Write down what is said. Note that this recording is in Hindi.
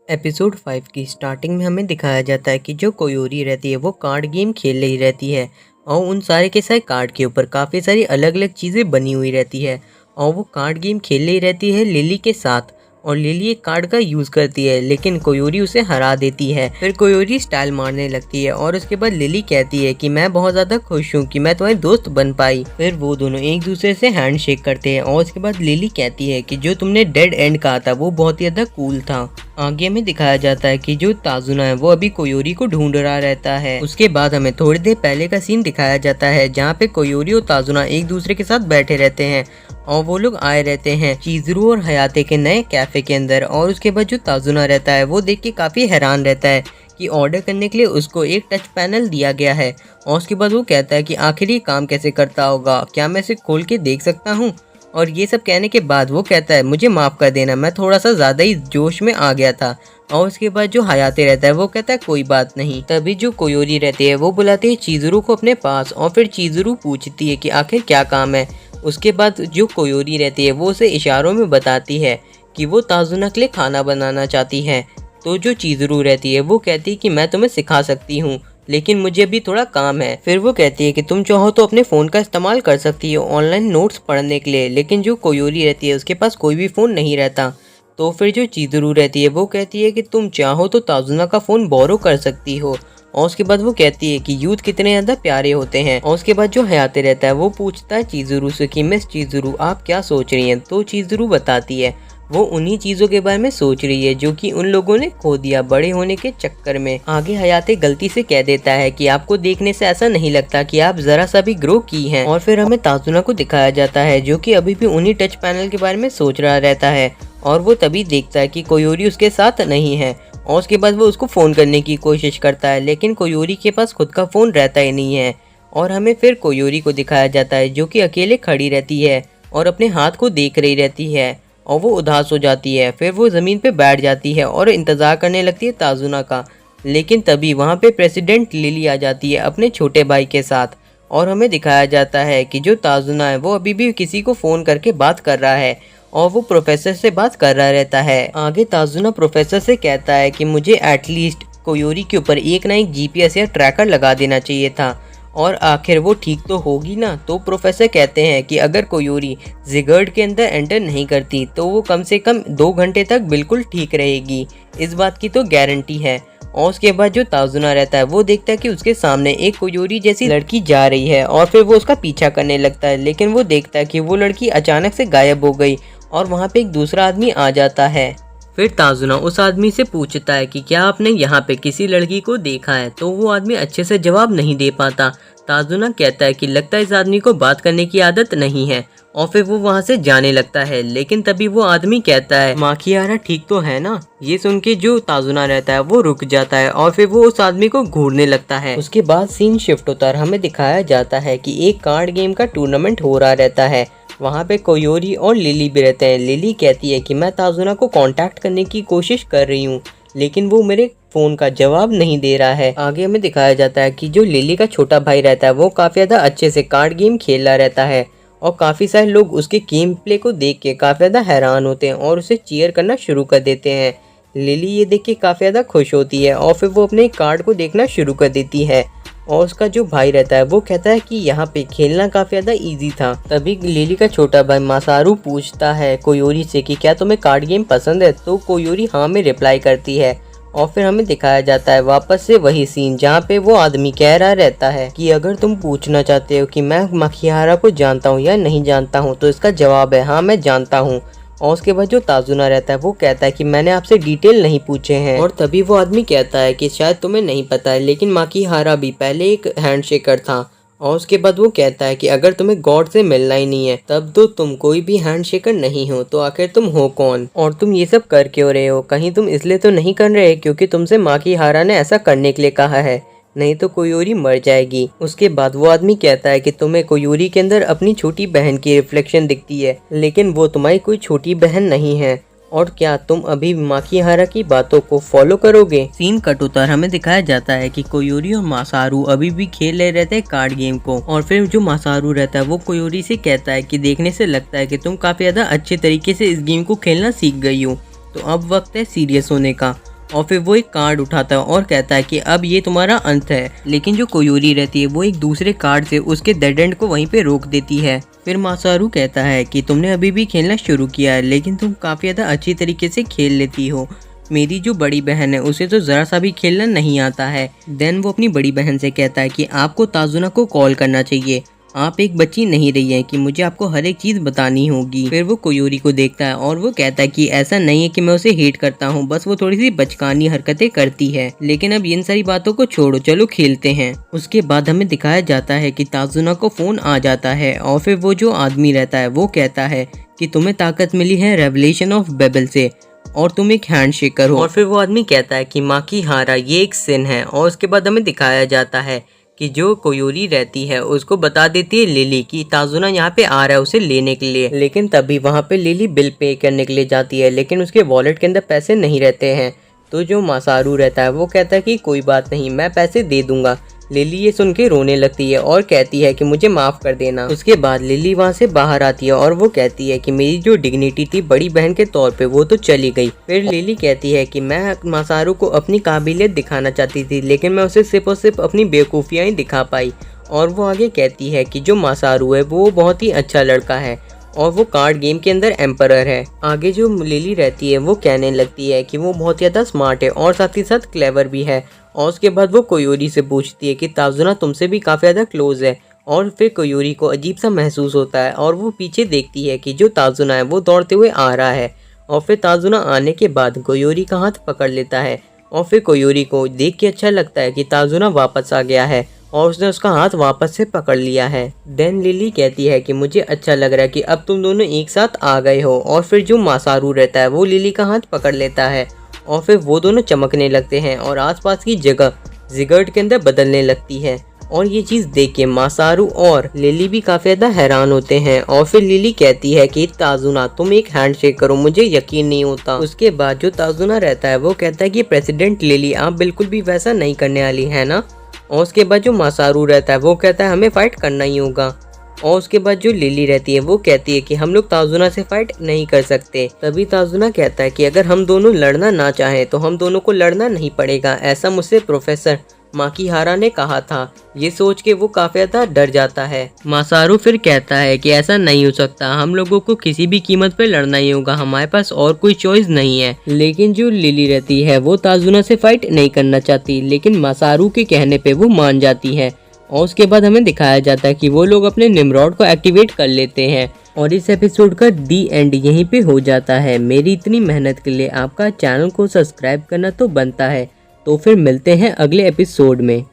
एपिसोड 5 की स्टार्टिंग में हमें दिखाया जाता है कि जो कोयोरी रहती है वो कार्ड गेम खेल रही रहती है और उन सारे के सारे कार्ड के ऊपर काफ़ी सारी अलग अलग चीज़ें बनी हुई रहती है और वो कार्ड गेम खेल रही रहती है लिली के साथ। और लिली एक कार्ड का यूज़ करती है लेकिन कोयोरी उसे हरा देती है। फिर कोयोरी स्टाइल मारने लगती है और उसके बाद लिली कहती है कि मैं बहुत ज़्यादा खुश हूँ कि मैं तुम्हारी दोस्त बन पाई। फिर वो दोनों एक दूसरे से हैंड शेक करते हैं और उसके बाद लिली कहती है कि जो तुमने डेड एंड कहा था वो बहुत ही ज़्यादा कूल था। आगे में दिखाया जाता है कि जो ताजुना है वो अभी कोयोरी को ढूंढ रहा रहता है। उसके बाद हमें थोड़ी देर पहले का सीन दिखाया जाता है जहाँ पे कोयोरी और ताजुना एक दूसरे के साथ बैठे रहते हैं और वो लोग आए रहते हैं चीजरू और हयाते के नए कैफे के अंदर। और उसके बाद जो ताजुना रहता है वो देख के काफी हैरान रहता है कि ऑर्डर करने के लिए उसको एक टच पैनल दिया गया है। और उसके बाद वो कहता है कि आखिर ये काम कैसे करता होगा, क्या मैं इसे खोल के देख सकता हूँ। और ये सब कहने के बाद वो कहता है मुझे माफ़ कर देना, मैं थोड़ा सा ज़्यादा ही जोश में आ गया था। और उसके बाद जो हयाते रहता है वो कहता है कोई बात नहीं। तभी जो कोयोरी रहती है वो बुलाती है चीजरू को अपने पास और फिर चीजरू पूछती है कि आखिर क्या काम है। उसके बाद जो कोयोरी रहती है वो उसे इशारों में बताती है कि वो ताजुना के लिए खाना बनाना चाहती है। तो जो चीजरू रहती है वो कहती है कि मैं तुम्हें सिखा सकती हूँ लेकिन मुझे अभी थोड़ा काम है। फिर वो कहती है कि तुम चाहो तो अपने फ़ोन का इस्तेमाल कर सकती हो ऑनलाइन नोट्स पढ़ने के लिए। लेकिन जो कोयोरी रहती है उसके पास कोई भी फ़ोन नहीं रहता। तो फिर जो चीजरू रहती है वो कहती है कि तुम चाहो तो ताजुना का फ़ोन बोरो कर सकती हो। और उसके बाद वो कहती है कि यूथ कितने ज़्यादा प्यारे होते हैं। और उसके बाद जो हयाते रहता है वो पूछता है चीजरू से कि मिस चीजरू आप क्या सोच रही हैं। तो चीजरू बताती है वो उन्हीं चीज़ों के बारे में सोच रही है जो कि उन लोगों ने खो दिया बड़े होने के चक्कर में। आगे हयाते गलती से कह देता है कि आपको देखने से ऐसा नहीं लगता कि आप जरा सा भी ग्रो की हैं। और फिर हमें ताजुना को दिखाया जाता है जो कि अभी भी उन्हीं टच पैनल के बारे में सोच रहा रहता है। और वो तभी देखता है कि कोयोरी उसके साथ नहीं है। और उसके बाद वो उसको फ़ोन करने की कोशिश करता है लेकिन कोयोरी के पास खुद का फ़ोन रहता ही नहीं है। और हमें फिर कोयोरी को दिखाया जाता है जो कि अकेले खड़ी रहती है और अपने हाथ को देख रही रहती है और वो उदास हो जाती है। फिर वो ज़मीन पे बैठ जाती है और इंतज़ार करने लगती है ताजुना का। लेकिन तभी वहाँ पे प्रेसिडेंट लिली आ जाती है अपने छोटे भाई के साथ। और हमें दिखाया जाता है कि जो ताजुना है वो अभी भी किसी को फ़ोन करके बात कर रहा है और वो प्रोफेसर से बात कर रहा रहता है। आगे ताजुना प्रोफेसर से कहता है कि मुझे एटलीस्ट कोयोरी के ऊपर एक ना एक GPS या ट्रैकर लगा देना चाहिए था और आखिर वो ठीक तो होगी ना। तो प्रोफेसर कहते हैं कि अगर कोयोरी जिगर्ड के अंदर एंटर नहीं करती तो वो कम से कम 2 घंटे तक बिल्कुल ठीक रहेगी, इस बात की तो गारंटी है। और उसके बाद जो ताजुना रहता है वो देखता है कि उसके सामने एक कोयोरी जैसी लड़की जा रही है और फिर वो उसका पीछा करने लगता है। लेकिन वो देखता है कि वो लड़की अचानक से गायब हो गई और वहाँ पे एक दूसरा आदमी आ जाता है। फिर ताजुना उस आदमी से पूछता है कि क्या आपने यहाँ पे किसी लड़की को देखा है। तो वो आदमी अच्छे से जवाब नहीं दे पाता। ताजुना कहता है कि लगता है इस आदमी को बात करने की आदत नहीं है और फिर वो वहाँ से जाने लगता है। लेकिन तभी वो आदमी कहता है माखियारा ठीक तो है ना। ये सुन के जो ताजुना रहता है वो रुक जाता है और फिर वो उस आदमी को घूरने लगता है। उसके बाद सीन शिफ्ट होता है, हमें दिखाया जाता है कि एक कार्ड गेम का टूर्नामेंट हो रहा रहता है। वहाँ पे कोयोरी और लिली भी रहते हैं। लिली कहती है कि मैं ताजुना को कांटेक्ट करने की कोशिश कर रही हूँ लेकिन वो मेरे फ़ोन का जवाब नहीं दे रहा है। आगे हमें दिखाया जाता है कि जो लिली का छोटा भाई रहता है वो काफ़ी ज़्यादा अच्छे से कार्ड गेम खेल रहा रहता है और काफ़ी सारे लोग उसके गेम प्ले को देख के काफ़ी ज़्यादा हैरान होते हैं और उसे चीयर करना शुरू कर देते हैं। लिली ये देख के काफ़ी ज़्यादा खुश होती है और फिर वो अपने कार्ड को देखना शुरू कर देती है। और उसका जो भाई रहता है वो कहता है कि यहाँ पे खेलना काफ़ी ज़्यादा इजी था। तभी लिली का छोटा भाई मासारू पूछता है कोयोरी से कि क्या तुम्हें कार्ड गेम पसंद है। तो कोयोरी हाँ में रिप्लाई करती है। और फिर हमें दिखाया जाता है वापस से वही सीन जहाँ पे वो आदमी कह रहा रहता है कि अगर तुम पूछना चाहते हो कि मैं माखियारा को जानता हूँ या नहीं जानता हूँ तो इसका जवाब है हाँ मैं जानता हूँ। और उसके बाद जो ताजुना रहता है वो कहता है कि मैंने आपसे डिटेल नहीं पूछे हैं। और तभी वो आदमी कहता है कि शायद तुम्हें नहीं पता है लेकिन माखियारा भी पहले एक हैंडशेकर था। और उसके बाद वो कहता है कि अगर तुम्हें गॉड से मिलना ही नहीं है तब तो तुम कोई भी हैंडशेकर नहीं हो, तो आखिर तुम हो कौन और तुम ये सब कर क्यों रहे हो। कहीं तुम इसलिए तो नहीं कर रहे क्योंकि तुमसे माखियारा ने ऐसा करने के लिए कहा है, नहीं तो कोयोरी मर जाएगी। उसके बाद वो आदमी कहता है कि तुम्हें कोयोरी के अंदर अपनी छोटी बहन की रिफ्लेक्शन दिखती है लेकिन वो तुम्हारी कोई छोटी बहन नहीं है और क्या तुम अभी माखियारा की बातों को फॉलो करोगे। सीन कट होता है, हमें दिखाया जाता है कि कोयोरी और मासारू अभी भी खेल रहे रहते हैं कार्ड गेम को। और फिर जो मासारू रहता है वो कोयोरी से कहता है कि देखने से लगता है कि तुम काफी ज्यादा अच्छे तरीके से इस गेम को खेलना सीख गई हो, तो अब वक्त है सीरियस होने का। और फिर वो एक कार्ड उठाता है और कहता है कि अब ये तुम्हारा अंत है। लेकिन जो कोयोरी रहती है वो एक दूसरे कार्ड से उसके डेड एंड को वहीं पे रोक देती है। फिर मासारू कहता है कि तुमने अभी भी खेलना शुरू किया है, लेकिन तुम काफ़ी ज़्यादा अच्छी तरीके से खेल लेती हो। मेरी जो बड़ी बहन है उसे तो ज़रा सा भी खेलना नहीं आता है। देन वो अपनी बड़ी बहन से कहता है कि आपको ताजुना को कॉल करना चाहिए। आप एक बच्ची नहीं रही है कि मुझे आपको हर एक चीज़ बतानी होगी। फिर वो कोयोरी को देखता है और वो कहता है कि ऐसा नहीं है कि मैं उसे हेट करता हूँ, बस वो थोड़ी सी बचकानी हरकतें करती है। लेकिन अब इन सारी बातों को छोड़ो, चलो खेलते हैं। उसके बाद हमें दिखाया जाता है कि ताजुना को फ़ोन आ जाता है और फिर वो जो आदमी रहता है वो कहता है कि तुम्हें ताकत मिली है रेवलेशन ऑफ बेबल से और तुम एक हैंडशेकर हो। और फिर वो आदमी कहता है कि माँ की हारा ये एक सिन है। और उसके बाद हमें दिखाया जाता है कि जो कोयोरी रहती है उसको बता देती है लिली कि ताजुना यहाँ पे आ रहा है उसे लेने के लिए। लेकिन तभी वहाँ पे लिली बिल पे करने के लिए जाती है, लेकिन उसके वॉलेट के अंदर पैसे नहीं रहते हैं। तो जो मासारू रहता है वो कहता है कि कोई बात नहीं, मैं पैसे दे दूंगा। लिली ये सुन के रोने लगती है और कहती है कि मुझे माफ़ कर देना। उसके बाद लिली वहाँ से बाहर आती है और वो कहती है कि मेरी जो डिग्निटी थी बड़ी बहन के तौर पे वो तो चली गई। फिर लिली कहती है कि मैं मासारू को अपनी काबिलियत दिखाना चाहती थी, लेकिन मैं उसे सिर्फ और सिर्फ अपनी बेवकूफ़ियाँ ही दिखा पाई। और वो आगे कहती है कि जो मासारू है वो बहुत ही अच्छा लड़का है और वो कार्ड गेम के अंदर एम्परर है। आगे जो लिली रहती है वो कहने लगती है कि वो बहुत ज़्यादा स्मार्ट है और साथ ही साथ क्लेवर भी है। और उसके बाद वो कोयोरी से पूछती है कि ताजुना तुमसे भी काफ़ी ज़्यादा क्लोज है। और फिर कोयोरी को अजीब सा महसूस होता है और वो पीछे देखती है कि जो ताजुना है वो दौड़ते हुए आ रहा है। और फिर ताजुना आने के बाद कोयोरी का हाथ पकड़ लेता है और फिर कोयोरी को देख के अच्छा लगता है कि ताजुना वापस आ गया है और उसने उसका हाथ वापस से पकड़ लिया है। देन लिली कहती है कि मुझे अच्छा लग रहा है कि अब तुम दोनों एक साथ आ गए हो। और फिर जो मासारू रहता है वो लिली का हाथ पकड़ लेता है और फिर वो दोनों चमकने लगते हैं और आसपास की जगह जिगर्ट के अंदर बदलने लगती है। और ये चीज़ देख के मासारू और लिली भी काफ़ी ज़्यादा हैरान होते हैं। और फिर लिली कहती है कि ताजुना तुम एक हैंडशेक करो, मुझे यकीन नहीं होता। उसके बाद जो ताजुना रहता है वो कहता है कि प्रेसिडेंट लिली आप बिल्कुल भी वैसा नहीं करने वाली है ना। और उसके बाद जो मासारू रहता है वो कहता है हमें फ़ाइट करना ही होगा। और उसके बाद जो लिली रहती है वो कहती है कि हम लोग ताजुना से फाइट नहीं कर सकते। तभी ताजुना कहता है कि अगर हम दोनों लड़ना ना चाहें तो हम दोनों को लड़ना नहीं पड़ेगा, ऐसा मुझसे प्रोफेसर माकीहारा ने कहा था। ये सोच के वो काफी ज्यादा डर जाता है। मासारू फिर कहता है कि ऐसा नहीं हो सकता, हम लोगों को किसी भी कीमत पे लड़ना ही होगा, हमारे पास और कोई चॉइस नहीं है। लेकिन जो लिली रहती है वो ताजुना से फाइट नहीं करना चाहती, लेकिन मासारू के कहने पे वो मान जाती है। और उसके बाद हमें दिखाया जाता है कि वो लोग अपने निमरॉड को एक्टिवेट कर लेते हैं। और इस एपिसोड का दी एंड यहीं पे हो जाता है। मेरी इतनी मेहनत के लिए आपका चैनल को सब्सक्राइब करना तो बनता है। तो फिर मिलते हैं अगले एपिसोड में।